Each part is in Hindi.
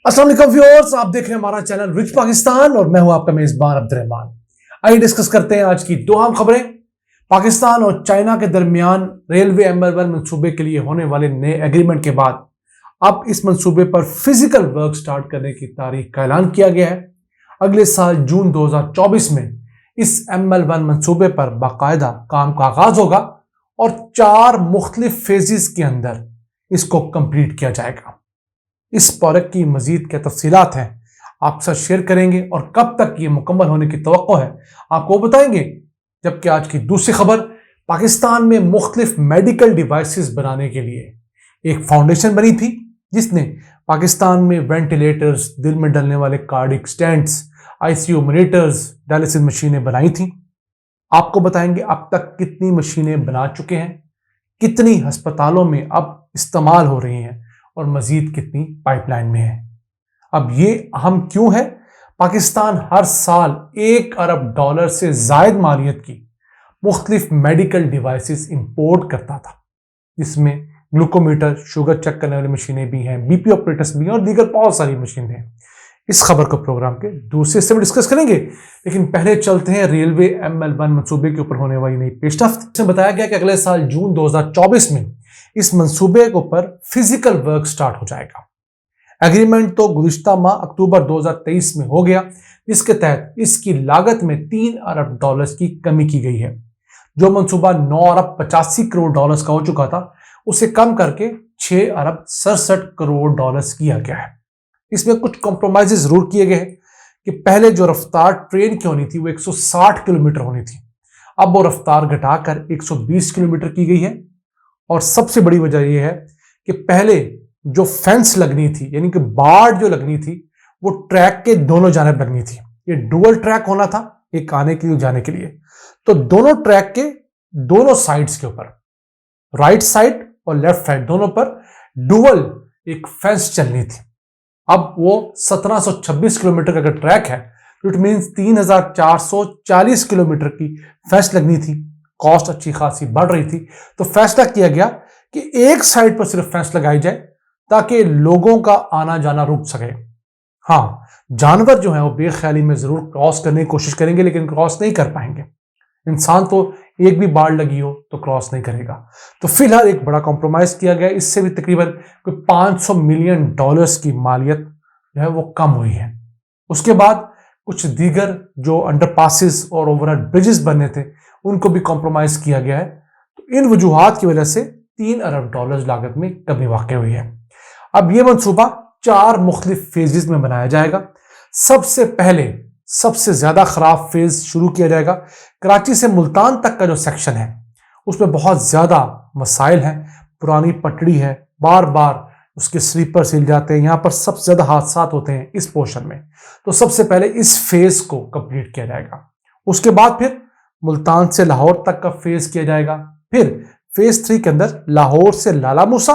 अस्सलाम वालेकुम व्यूअर्स, आप देख रहे हैं हमारा चैनल रिच पाकिस्तान और मैं हूं आपका मेजबान अब्दुर्रहमान। आइए डिस्कस करते हैं आज की दो अहम खबरें। पाकिस्तान और चाइना के दरमियान रेलवे ML1 मंसूबे के लिए होने वाले नए एग्रीमेंट के बाद अब इस मंसूबे पर फिजिकल वर्क स्टार्ट करने की तारीख का ऐलान किया गया है। अगले साल जून 2024 में इस ML1 मंसूबे पर बाकायदा काम का आगाज होगा और 4 मुख्तलिफ फेजेस के अंदर इसको कंप्लीट किया जाएगा। इस प्रोजेक्ट की मजीद क्या तफसीलात हैं आपके साथ शेयर करेंगे और कब तक ये मुकम्मल होने की तवक्को है आपको बताएंगे। जबकि आज की दूसरी खबर, पाकिस्तान में मुख्तलिफ मेडिकल डिवाइसेस बनाने के लिए एक फाउंडेशन बनी थी जिसने पाकिस्तान में वेंटिलेटर्स, दिल में डलने वाले cardiac stents, ICU monitors, dialysis मशीनें बनाई थी। आपको बताएंगे अब तक कितनी मशीनें बना चुके हैं, कितनी अस्पतालों में अब इस्तेमाल हो रही हैं और मजीद कितनी पाइपलाइन में है। अब ये अहम क्यों है? पाकिस्तान हर साल $1 अरब से जायद मालियत की मुख्तलिफ मेडिकल डिवाइसेस इंपोर्ट करता था, जिसमें ग्लूकोमीटर, शुगर चेक करने वाली मशीनें भी हैं, BP ऑपरेटर्स भी हैं और दीगर बहुत सारी मशीनें हैं। इस खबर को प्रोग्राम के दूसरे हिस्से में डिस्कस करेंगे, लेकिन पहले चलते हैं रेलवे ML1 मंसूबे के ऊपर होने वाली नई पेशरफ्त। इसमें बताया गया कि अगले साल जून 2024 में इस मंसूबे के ऊपर फिजिकल वर्क स्टार्ट हो जाएगा। एग्रीमेंट तो गुज़िश्ता माह अक्टूबर 2023 में हो गया, जिसके तहत इसकी लागत में $3 अरब की कमी की गई है। जो मंसूबा $9 अरब 85 करोड़ का हो चुका था, उसे कम करके $6 अरब 67 करोड़ किया गया है। इसमें कुछ कॉम्प्रोमाइज जरूर किए गए हैं कि पहले जो रफ्तार ट्रेन की होनी थी वो 160 किलोमीटर होनी थी, अब वो रफ्तार घटाकर 120 किलोमीटर की गई है। और सबसे बड़ी वजह यह है कि पहले जो फेंस लगनी थी, यानी कि बाड़ जो लगनी थी, वो ट्रैक के दोनों जानिब लगनी थी। ये डुअल ट्रैक होना था, एक आने के लिए जाने के लिए। तो दोनों ट्रैक के दोनों साइड्स के ऊपर, राइट साइड और लेफ्ट साइड दोनों पर डुअल एक फेंस चलनी थी। अब वो 1726 किलोमीटर का अगर ट्रैक है तो इट मींस 3440 किलोमीटर की फेंस लगनी थी। कॉस्ट अच्छी खासी बढ़ रही थी, तो फैसला किया गया कि एक साइड पर सिर्फ फेंस लगाई जाए ताकि लोगों का आना जाना रुक सके। हाँ, जानवर जो है वो बेख्याली में जरूर क्रॉस करने की कोशिश करेंगे, लेकिन क्रॉस नहीं कर पाएंगे। इंसान तो एक भी बाढ़ लगी हो तो क्रॉस नहीं करेगा। तो फिलहाल एक बड़ा कॉम्प्रोमाइज किया गया, इससे भी तकरीबन कोई $500 मिलियन की मालियत जो है वो कम हुई है। उसके बाद कुछ दीगर जो अंडरपासेस और ओवरहेड ब्रिजेस बनने थे उनको भी कॉम्प्रोमाइज किया गया है। तो इन वजूहात की वजह से $3 अरब लागत में कमी वाक़ हुई है। अब यह मंसूबा 4 मुख्तलिफ फेजेस में बनाया जाएगा। सबसे पहले सबसे ज्यादा खराब फेज शुरू किया जाएगा। कराची से मुल्तान तक का जो सेक्शन है उसमें बहुत ज्यादा मसाइल हैं, पुरानी पटड़ी है, बार बार उसके स्लीपर सिल जाते हैं, यहां पर सबसे ज्यादा हादसा होते हैं इस पोर्शन में। तो सबसे पहले इस फेज को कंप्लीट किया जाएगा। उसके बाद फिर मुल्तान से लाहौर तक का फेज किया जाएगा। फिर फेज 3 के अंदर लाहौर से लाला मूसा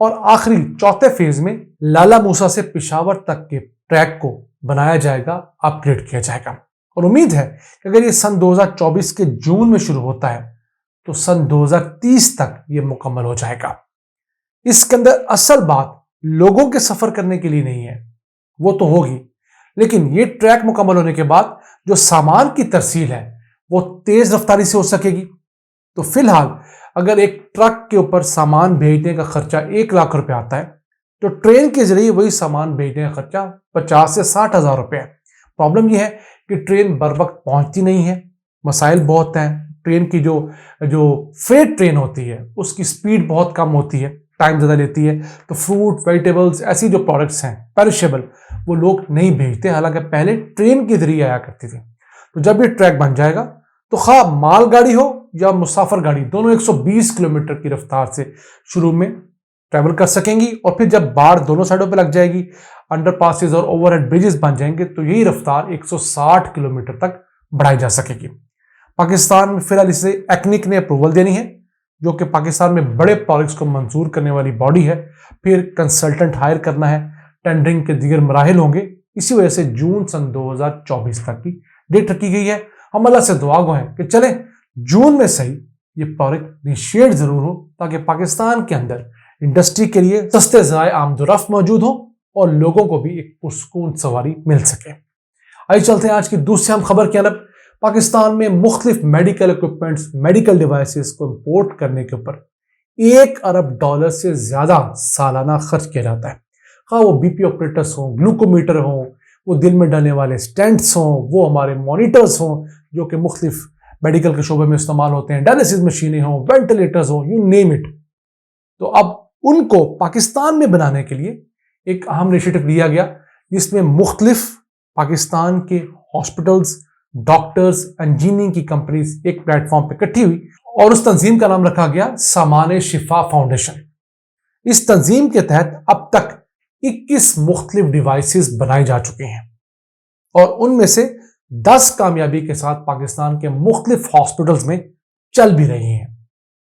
और आखिरी चौथे फेज में लाला मूसा से पेशावर तक के ट्रैक को बनाया जाएगा, अपग्रेड किया जाएगा। और उम्मीद है कि अगर ये सन 2024 के जून में शुरू होता है तो सन 2030 तक ये मुकम्मल हो जाएगा। इसके अंदर असल बात लोगों के सफर करने के लिए नहीं है, वो तो होगी, लेकिन ये ट्रैक मुकम्मल होने के बाद जो सामान की तरसील है वो तेज रफ्तारी से हो सकेगी। तो फिलहाल अगर एक ट्रक के ऊपर सामान भेजने का खर्चा 1 लाख रुपए आता है, तो ट्रेन के जरिए वही सामान भेजने का खर्चा 50 से 60 हजार रुपए है। प्रॉब्लम यह है कि ट्रेन बर वक्त पहुंचती नहीं है, मसाइल बहुत हैं। ट्रेन की जो फ्रेट ट्रेन होती है उसकी स्पीड बहुत कम होती है, टाइम ज़्यादा लेती है। तो फ्रूट, वेजिटेबल्स, ऐसी जो प्रोडक्ट्स हैं पेरिशेबल, वो लोग नहीं भेजते, हालांकि पहले ट्रेन के जरिए आया करती थी। तो जब ये ट्रैक बन जाएगा तो खा मालगाड़ी हो या मुसाफिर गाड़ी, दोनों 120 किलोमीटर की रफ्तार से शुरू में ट्रैवल कर सकेंगी। और फिर जब बाढ़ दोनों साइडों पे लग जाएगी, अंडरपासेस और ओवरहेड ब्रिजेस बन जाएंगे, तो यही रफ्तार 160 किलोमीटर तक बढ़ाई जा सकेगी। पाकिस्तान में फिलहाल इसे एक्निक ने अप्रूवल देनी है, जो कि पाकिस्तान में बड़े प्रोजेक्ट्स को मंजूर करने वाली बॉडी है। फिर कंसल्टेंट हायर करना है, टेंडरिंग के दीगर मराहिल होंगे। इसी वजह से जून सन 2024 तक की डेट रखी गई है। हम अल्लाह से दुआ गो हैं कि चले जून में सही ये प्रोजेक्ट इनिशिएट जरूर हो, ताकि पाकिस्तान के अंदर इंडस्ट्री के लिए सस्ते ज़राए आमदोरफ्त मौजूद हो और लोगों को भी एक पुरसकून सवारी मिल सके। आइए चलते हैं आज की दूसरी अहम खबर की तरफ। पाकिस्तान में मुख्तलिफ मेडिकल इक्विपमेंट्स, मेडिकल डिवाइसेस को इंपोर्ट करने के ऊपर $1 अरब से ज्यादा सालाना खर्च किया जाता है। हाँ, वो बीपी ऑपरेटर्स हों, ग्लूकोमीटर हों, वो दिल में डालने वाले स्टेंट्स हों, वो हमारे मॉनिटर्स हों जो कि मुख्तलिफ मेडिकल के शोबे में इस्तेमाल होते हैं, डायलिसिस मशीनें हों, वेंटिलेटर्स हों, यू नेम इट। तो अब उनको पाकिस्तान में बनाने के लिए एक अहम इनिशिएटिव लिया गया जिसमें मुख्तलिफ पाकिस्तान के हॉस्पिटल्स, डॉक्टर्स, इंजीनियरिंग की कंपनीज एक प्लेटफॉर्म पे इकट्ठी हुई और उस तंजीम का नाम रखा गया सामान शिफा फाउंडेशन। इस तंजीम के तहत अब तक 21 मुख्तलिफ डिवाइसेस बनाए जा चुके हैं और उनमें से 10 कामयाबी के साथ पाकिस्तान के मुख्तलिफ हॉस्पिटल्स में चल भी रही हैं।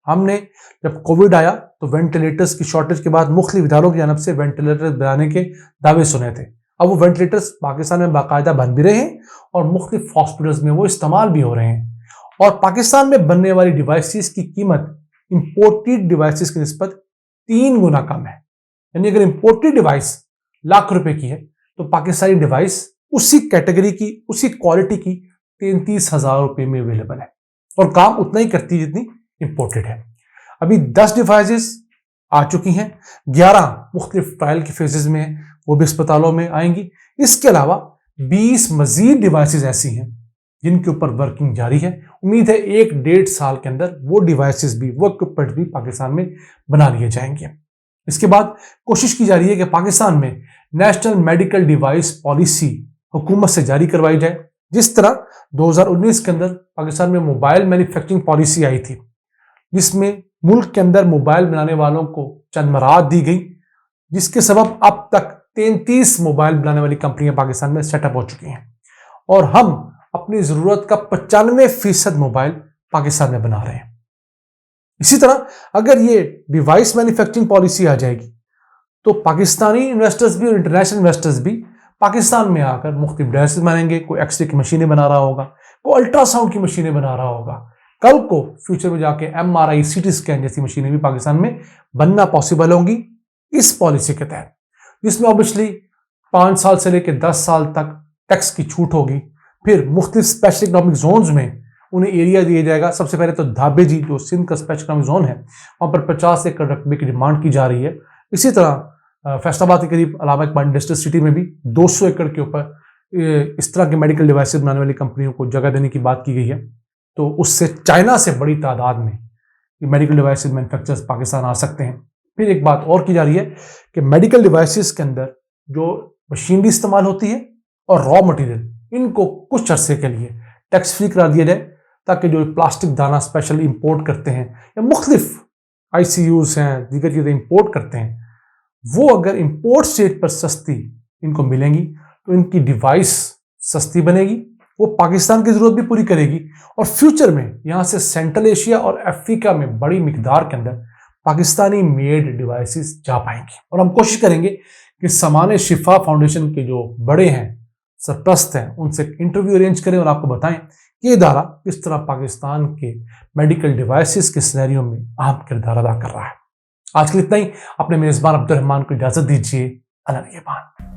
हमने जब कोविड आया तो वेंटिलेटर्स की शॉर्टेज के बाद मुख्तलिफ इदारों की जानब से वेंटिलेटर बनाने के दावे सुने थे। अब वो वेंटिलेटर्स पाकिस्तान में बाकायदा बन भी रहे हैं और मुख्तलिफ हॉस्पिटल्स में वो इस्तेमाल भी हो रहे हैं। और पाकिस्तान में बनने वाली डिवाइसेस की कीमत इंपोर्टेड डिवाइसेस की निस्बत 3 गुना कम है। यानी अगर इंपोर्टेड डिवाइस ₹1,00,000 की है तो पाकिस्तानी डिवाइस उसी कैटेगरी की, उसी क्वालिटी की ₹33,000 में अवेलेबल है और काम उतना ही करती है जितनी इंपोर्टेड है। अभी 10 डिवाइसेस आ चुकी हैं, 11 मुख्तलिफ ट्रायल के फेजेस में हैं, वो भी अस्पतालों में आएंगी। इसके अलावा 20 मजीद डिवाइसेस ऐसी हैं जिनके ऊपर वर्किंग जारी है। उम्मीद है 1-1.5 साल के अंदर वो डिवाइसेस भी, वो इक्विपमेंट भी पाकिस्तान में बना लिए जाएंगे। इसके बाद कोशिश की जा रही है कि पाकिस्तान में नेशनल मेडिकल डिवाइस पॉलिसी हुकूमत से जारी करवाई जाए। जिस तरह 2019 के अंदर पाकिस्तान में मोबाइल मैन्युफैक्चरिंग पॉलिसी आई थी जिसमें मुल्क के अंदर मोबाइल बनाने वालों को चंद मराहत दी गई, जिसके सबब अब तक 33 मोबाइल बनाने वाली कंपनियां पाकिस्तान में सेटअप हो चुकी हैं और हम अपनी जरूरत का 95% मोबाइल पाकिस्तान में बना रहे हैं। इसी तरह अगर ये डिवाइस मैन्युफैक्चरिंग पॉलिसी आ जाएगी तो पाकिस्तानी इन्वेस्टर्स भी और इंटरनेशनल इन्वेस्टर्स भी पाकिस्तान में आकर मुख्तलिफ डिवाइसेस बनाएंगे। कोई एक्सरे की मशीनें बना रहा होगा, कोई अल्ट्रासाउंड की मशीनें बना रहा होगा, कल को फ्यूचर में जाके MRI, CT स्कैन जैसी मशीनें भी पाकिस्तान में बनना पॉसिबल होंगी इस पॉलिसी के तहत, जिसमें ऑब्वियसली 5 साल से लेकर 10 साल तक टैक्स की छूट होगी। फिर मुख्तलिफ स्पेशल इकोनॉमिक जोन्स में उन्हें एरिया दिया जाएगा। सबसे पहले तो धाबे जी जो सिंध का स्पेशल इकोनॉमिक जोन है वहां पर 50 एकड़ रकबे की डिमांड की जा रही है। इसी तरह फैसलाबाद के करीब अलामा इकबाल इंडस्ट्रियल सिटी में भी 200 एकड़ के ऊपर इस तरह के मेडिकल डिवाइसेस बनाने वाली कंपनियों को जगह देने की बात की गई है। तो उससे चाइना से बड़ी तादाद में मेडिकल डिवाइसेस मैन्युफैक्चरर्स पाकिस्तान आ सकते हैं। फिर एक बात और की जा रही है कि मेडिकल डिवाइसेस के अंदर जो मशीनरी इस्तेमाल होती है और रॉ मटेरियल, इनको कुछ अरसे के लिए टैक्स फ्री करा दिया जाए ताकि जो प्लास्टिक दाना स्पेशल इंपोर्ट करते हैं या मुख्तलिफ ICUs हैं, दीगर चीज़ें इंपोर्ट करते हैं, वो अगर इंपोर्ट स्टेट पर सस्ती इनको मिलेंगी तो इनकी डिवाइस सस्ती बनेगी, वो पाकिस्तान की ज़रूरत भी पूरी करेगी और फ्यूचर में यहाँ से सेंट्रल एशिया और अफ्रीका में बड़ी मिकदार के अंदर पाकिस्तानी मेड डिवाइसेस जा पाएंगी। और हम कोशिश करेंगे कि सामान शिफा फाउंडेशन के जो बड़े हैं, सरप्रस्त हैं, उनसे इंटरव्यू अरेंज करें और आपको बताएं कि इदारा किस तरह पाकिस्तान के मेडिकल डिवाइसेस के सिनेरियो में अहम किरदार अदा कर रहा है। आज के लिए इतना ही। अपने मेजबान अब्दुल रहमान को इजाजत दीजिए। अल्लाह निगहबान।